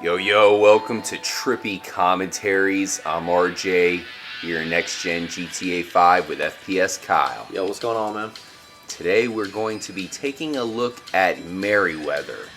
Yo, welcome to Trippy Commentaries. I'm RJ, here in Next Gen GTA 5 with FPS Kyle. Yo, what's going on, man? Today we're going to be taking a look at Merryweather.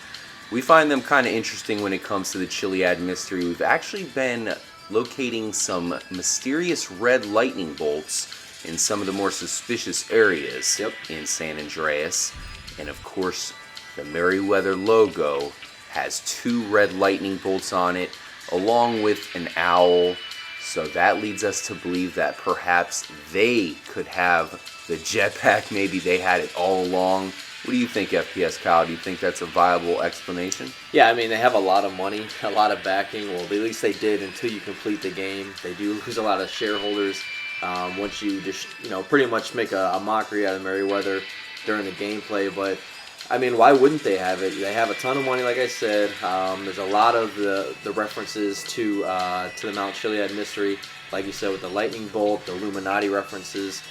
We find them kind of interesting when it comes to the Chiliad Mystery. We've actually been locating some mysterious red lightning bolts in some of the more suspicious areas in San Andreas. And of course, the Merryweather logo has 2 red lightning bolts on it, along with an owl. So that leads us to believe that perhaps they could have the jetpack. Maybe they had it all along. What do you think, FPS Kyle? Do you think that's a viable explanation? Yeah, I mean, they have a lot of money, a lot of backing. Well, at least they did until you complete the game. They do lose a lot of shareholders once you just, pretty much make a mockery out of Merryweather during the gameplay. But I mean, why wouldn't they have it? They have a ton of money, like I said. There's a lot of the references to the Mount Chiliad Mystery, like you said, with the lightning bolt, the Illuminati references.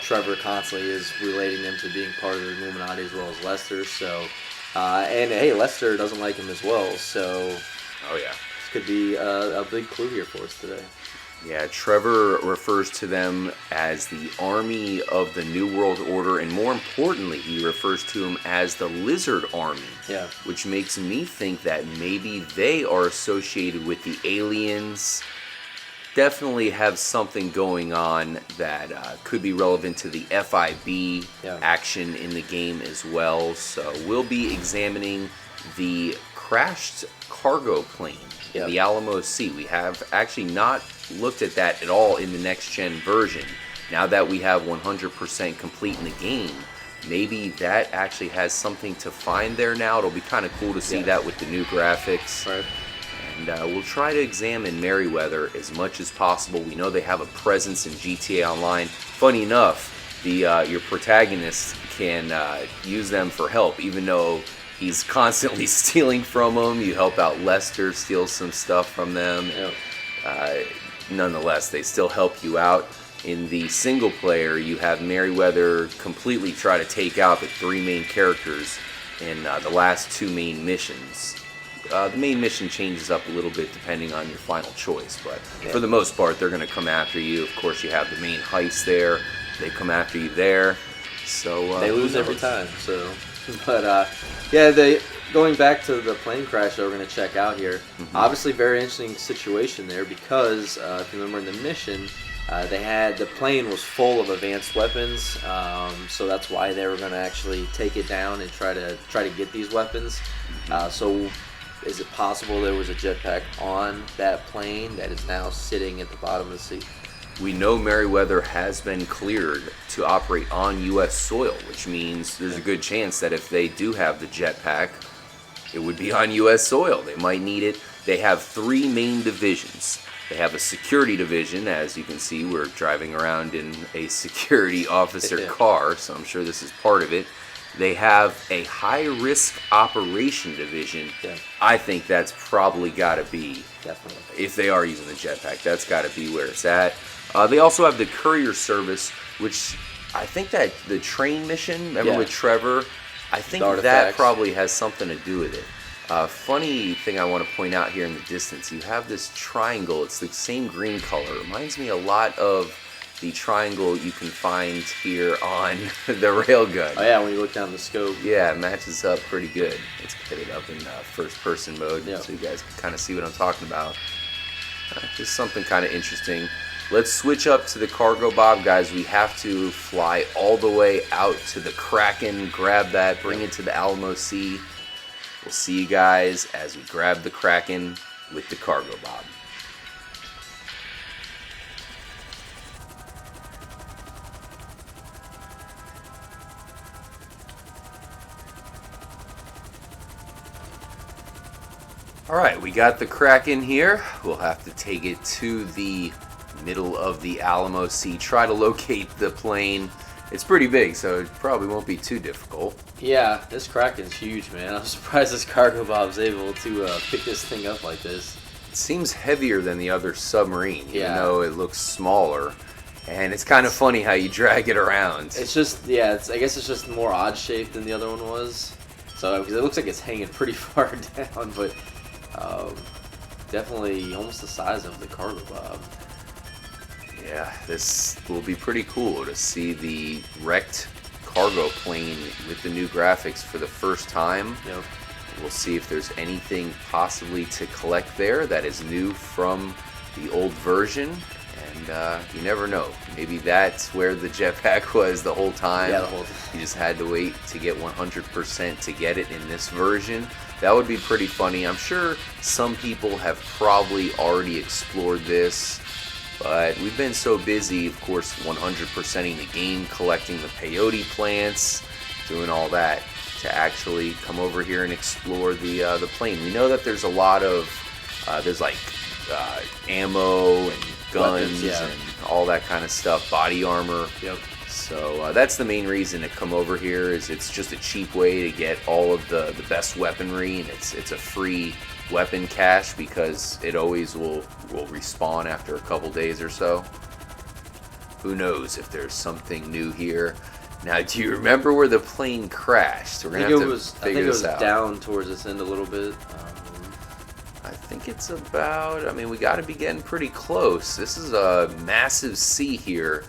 Trevor constantly is relating them to being part of the Illuminati as well as Lester. So, and hey, Lester doesn't like him as well. So, this could be a big clue here for us today. Yeah, Trevor refers to them as the Army of the New World Order, and more importantly, he refers to them as the Lizard Army. Yeah. Which makes me think that maybe they are associated with the aliens. Definitely have something going on that could be relevant to the FIB action in the game as well. So we'll be examining the crashed cargo plane, the Alamo Sea. We have actually not looked at that at all in the next gen version. Now that we have 100% complete in the game, maybe that actually has something to find there now. It'll be kind of cool to see that with the new graphics. Right. And we'll try to examine Merryweather as much as possible. We know they have a presence in GTA Online. Funny enough, your protagonist can use them for help, even though he's constantly stealing from them. You help out Lester, steal some stuff from them. Nonetheless, they still help you out. In the single player, you have Merryweather completely try to take out the 3 main characters in the last 2 main missions. The main mission changes up a little bit depending on your final choice, but for the most part, they're going to come after you. Of course, you have the main heist there. They come after you there. So they lose every time. So, but going back to the plane crash that we're going to check out here, obviously very interesting situation there because if you remember in the mission, the plane was full of advanced weapons, so that's why they were going to actually take it down and try to get these weapons. So is it possible there was a jetpack on that plane that is now sitting at the bottom of the sea? We know Merryweather has been cleared to operate on U.S. soil, which means there's a good chance that if they do have the jetpack, it would be on U.S. soil. They might need it. They have 3 main divisions. They have a security division. As you can see, we're driving around in a security officer car, so I'm sure this is part of it. They have a high-risk operation division. I think that's probably got to be, if they are using the jetpack, that's got to be where it's at. They also have the courier service, which I think that the train mission, remember with Trevor, I think that probably has something to do with it. Funny thing I want to point out here in the distance, you have this triangle. It's the same green color. It reminds me a lot of the triangle you can find here on the railgun. Oh yeah, when you look down the scope. Yeah, it matches up pretty good. Let's get it up in first person mode so you guys can kind of see what I'm talking about. Just something kind of interesting. Let's switch up to the cargo bob, guys. We have to fly all the way out to the Kraken, grab that, bring it to the Alamo Sea. We'll see you guys as we grab the Kraken with the cargo bob. Alright, we got the Kraken here. We'll have to take it to the middle of the Alamo Sea, try to locate the plane. It's pretty big, so it probably won't be too difficult. Yeah, this Kraken's huge, man. I'm surprised this cargo bob's able to pick this thing up like this. It seems heavier than the other submarine, even though it looks smaller. And it's kind of funny how you drag it around. It's just, I guess it's just more odd shaped than the other one was. So, because it looks like it's hanging pretty far down, but Um, Definitely almost the size of the cargo bob. Yeah, this will be pretty cool to see the wrecked cargo plane with the new graphics for the first time. Yep. We'll see if there's anything possibly to collect there that is new from the old version. And you never know. Maybe that's where the jetpack was the whole time. Yeah, the whole time. You just had to wait to get 100% to get it in this version. That would be pretty funny. I'm sure some people have probably already explored this, but we've been so busy, of course, 100%ing the game, collecting the peyote plants, doing all that, to actually come over here and explore the plane. We know that there's a lot of, there's like ammo and guns, weapons, yeah, and all that kind of stuff, body armor. Yep. So that's the main reason to come over here. Is it's just a cheap way to get all of the best weaponry, and it's a free weapon cache because it always will respawn after a couple days or so. Who knows if there's something new here. Now, do you remember where the plane crashed? We're gonna have to figure this out. I think it was down towards this end a little bit. I think it's about, I mean, we got to be getting pretty close. This is a massive sea here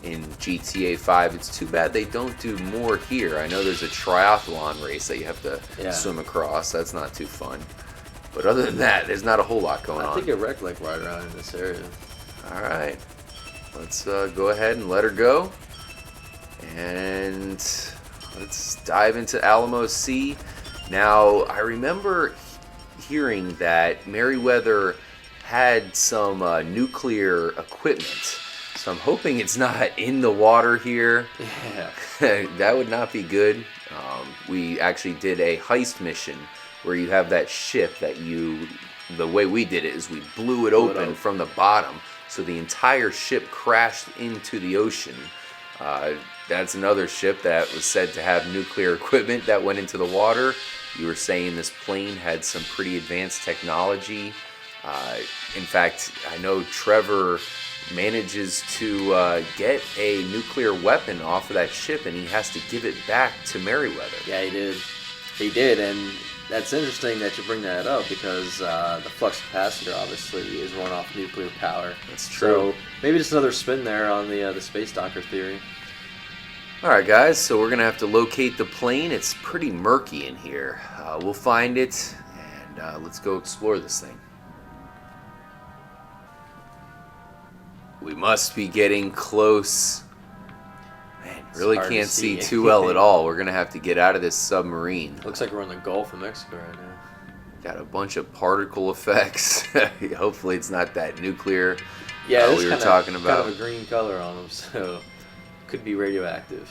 in GTA 5. It's too bad they don't do more here. I know there's a triathlon race that you have to swim across. That's not too fun. But other than that, there's not a whole lot going on. I think it wrecked like right around in this area. All right. Let's go ahead and let her go. And let's dive into Alamo Sea. Now, I remember hearing that Merryweather had some nuclear equipment. So I'm hoping it's not in the water here. Yeah. That would not be good. We actually did a heist mission where you have that ship that the way we did it is we blew it open from the bottom. So the entire ship crashed into the ocean. That's another ship that was said to have nuclear equipment that went into the water. You were saying this plane had some pretty advanced technology. In fact, I know Trevor manages to get a nuclear weapon off of that ship, and he has to give it back to Merryweather. Yeah, he did. He did, and that's interesting that you bring that up because the flux capacitor obviously is run off nuclear power. That's true. So maybe just another spin there on the space docker theory. Alright guys, so we're going to have to locate the plane. It's pretty murky in here. We'll find it, and let's go explore this thing. We must be getting close. Man, really can't see too well at all. We're going to have to get out of this submarine. Looks like we're in the Gulf of Mexico right now. Got a bunch of particle effects. Hopefully it's not that nuclear we were talking about. Kind of a green color on them, so could be radioactive.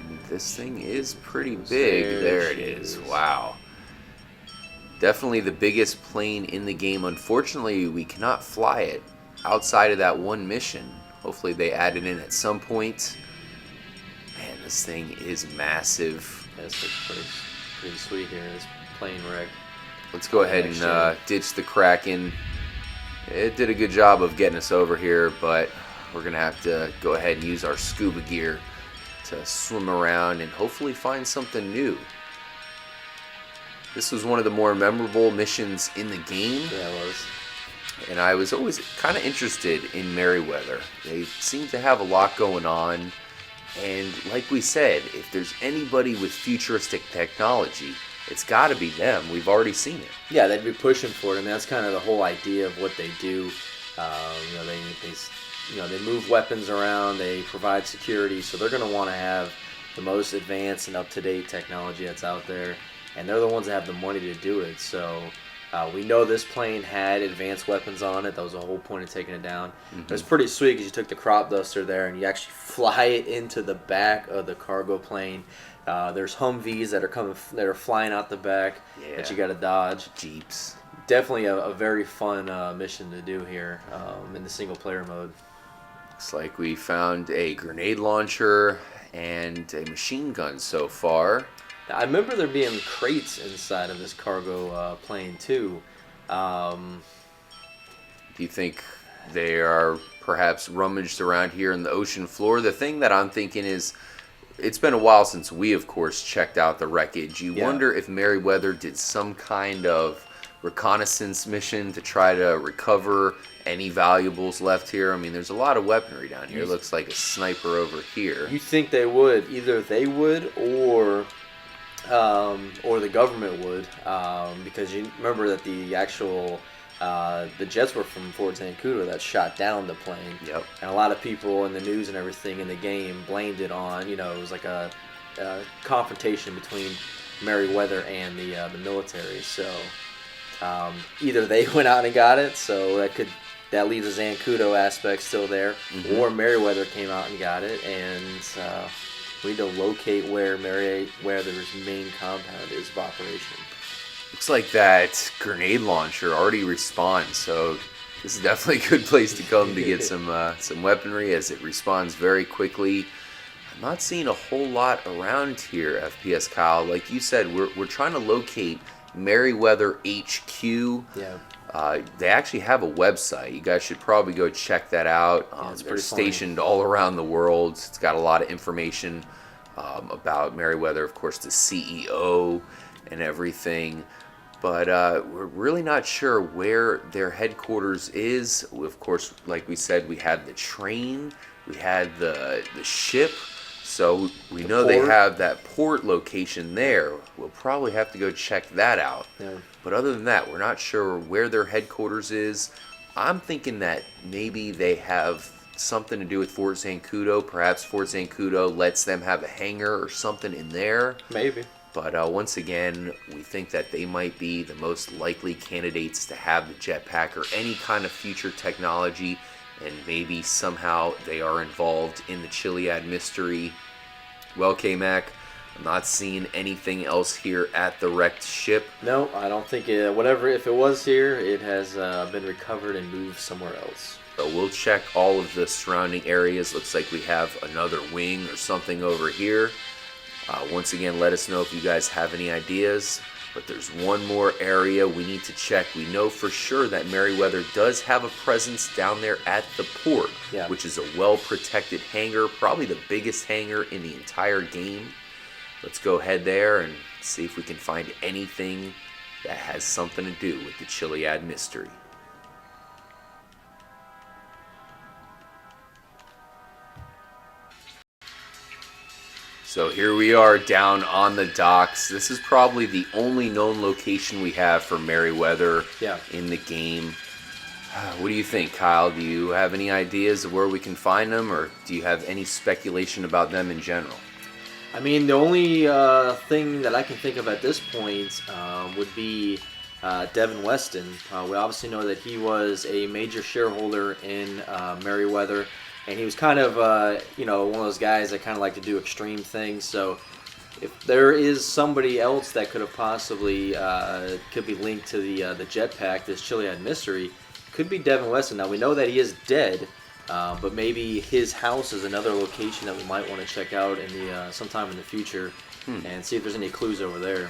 And this thing is pretty big. There it is. Wow. Definitely the biggest plane in the game. Unfortunately, we cannot fly it outside of that one mission. Hopefully they add it in at some point. Man, this thing is massive. Yeah, it's pretty sweet here, this plane wreck. Let's go ahead and ditch the Kraken. It did a good job of getting us over here, but we're going to have to go ahead and use our scuba gear to swim around and hopefully find something new. This was one of the more memorable missions in the game. Yeah, it was. And I was always kind of interested in Merryweather. They seem to have a lot going on. And like we said, if there's anybody with futuristic technology, it's got to be them. We've already seen it. Yeah, they'd be pushing for it. I mean, that's kind of the whole idea of what they do. They move weapons around. They provide security. So they're going to want to have the most advanced and up-to-date technology that's out there. And they're the ones that have the money to do it. So we know this plane had advanced weapons on it. That was the whole point of taking it down. Mm-hmm. It was pretty sweet because you took the crop duster there and you actually fly it into the back of the cargo plane. There's Humvees that are flying out the back that you got to dodge. Jeeps. Definitely a very fun mission to do here in the single player mode. Looks like we found a grenade launcher and a machine gun so far. I remember there being crates inside of this cargo plane too. Do you think they are perhaps rummaged around here in the ocean floor? The thing that I'm thinking is it's been a while since we, of course, checked out the wreckage. You Yeah. wonder if Merryweather did some kind of reconnaissance mission to try to recover any valuables left here. I mean, there's a lot of weaponry down here. It looks like a sniper over here. You think they would? Either they would, or the government would, because you remember that the actual the jets were from Fort Zancudo that shot down the plane. Yep. And a lot of people in the news and everything in the game blamed it on, it was like a confrontation between Merryweather and the military. So either they went out and got it, so that leaves the Zancudo aspect still there, or Merryweather came out and got it, and we need to locate where Merryweather's main compound is of operation. Looks like that grenade launcher already respawns, so this is definitely a good place to come to get some weaponry, as it respawns very quickly. I'm not seeing a whole lot around here, FPS Kyle. Like you said, we're trying to locate Merryweather HQ. Yeah. They actually have a website. You guys should probably go check that out. It's They're pretty stationed all around the world. It's got a lot of information about Merryweather, of course, the CEO and everything. But we're really not sure where their headquarters is. Of course, like we said, we had the train, we had the ship. So we know they have that port location there. We'll probably have to go check that out. Yeah. But other than that, we're not sure where their headquarters is. I'm thinking that maybe they have something to do with Fort Zancudo. Perhaps Fort Zancudo lets them have a hangar or something in there. Maybe. But once again, we think that they might be the most likely candidates to have the jetpack or any kind of future technology. And maybe somehow they are involved in the Chiliad Mystery. Well, K-Mac, I'm not seeing anything else here at the wrecked ship. No, I don't think if it was here, it has been recovered and moved somewhere else. So we'll check all of the surrounding areas. Looks like we have another wing or something over here. Once again, let us know if you guys have any ideas. But there's one more area we need to check. We know for sure that Merryweather does have a presence down there at the port, which is a well-protected hangar, probably the biggest hangar in the entire game. Let's go head there and see if we can find anything that has something to do with the Chiliad Mystery. So here we are down on the docks. This is probably the only known location we have for Merryweather in the game. What do you think, Kyle? Do you have any ideas of where we can find them, or do you have any speculation about them in general? I mean, the only thing that I can think of at this point would be Devin Weston. We obviously know that he was a major shareholder in Merryweather. And he was kind of, one of those guys that kind of like to do extreme things. So if there is somebody else that could have possibly could be linked to the Jetpack, this Chiliad Mystery, could be Devin Weston. Now, we know that he is dead, but maybe his house is another location that we might want to check out in the sometime in the future and see if there's any clues over there.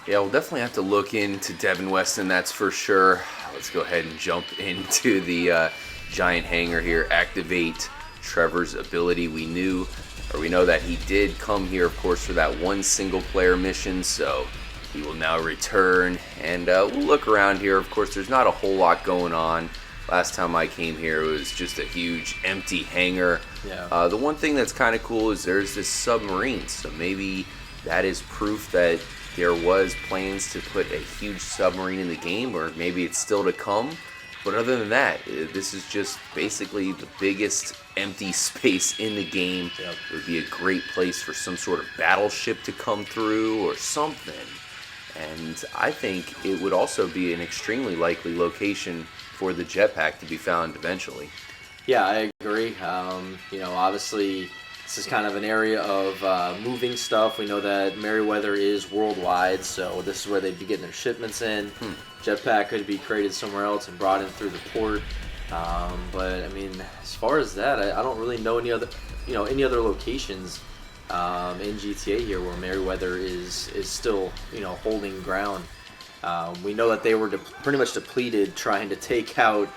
Yeah, we'll definitely have to look into Devin Weston, that's for sure. Let's go ahead and jump into the giant hangar here, activate Trevor's ability. We know that he did come here, of course, for that one single player mission, so he will now return, and we'll look around here. Of course, there's not a whole lot going on. Last time I came here, it was just a huge empty hangar. Yeah. The one thing that's kind of cool is there's this submarine, so maybe that is proof that there was plans to put a huge submarine in the game, or maybe it's still to come. But other than that, this is just basically the biggest empty space in the game. Yep. It would be a great place for some sort of battleship to come through or something. And I think it would also be an extremely likely location for the jetpack to be found eventually. Yeah, I agree. Obviously, this is kind of an area of moving stuff. We know that Merryweather is worldwide, so this is where they'd be getting their shipments in. Jetpack could be created somewhere else and brought in through the port. But I mean, as far as that, I don't really know any other locations in GTA here where Merryweather is still holding ground. We know that they were pretty much depleted trying to take out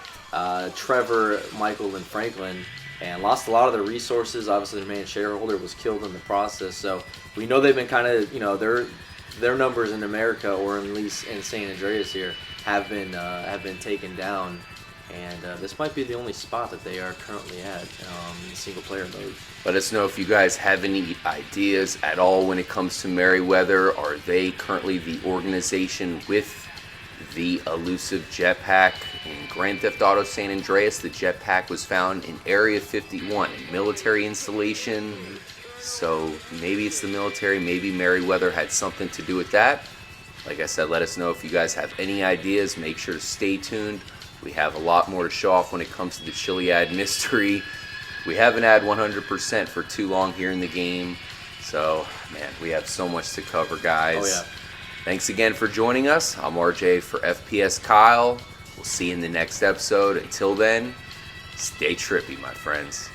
Trevor, Michael, and Franklin and lost a lot of their resources. Obviously, their main shareholder was killed in the process. So we know they've been kind of, their numbers in America, or at least in San Andreas here, have been taken down. And this might be the only spot that they are currently at in single player mode. Let us know if you guys have any ideas at all when it comes to Merryweather. Are they currently the organization with the elusive Jetpack? In Grand Theft Auto San Andreas, the Jetpack was found in Area 51, a military installation. So maybe it's the military, maybe Merryweather had something to do with that. Like I said, let us know if you guys have any ideas. Make sure to stay tuned. We have a lot more to show off when it comes to the Chiliad Mystery. We haven't had 100% for too long here in the game. So, man, we have so much to cover, guys. Oh, yeah. Thanks again for joining us. I'm RJ for FPS Kyle. We'll see you in the next episode. Until then, stay trippy, my friends.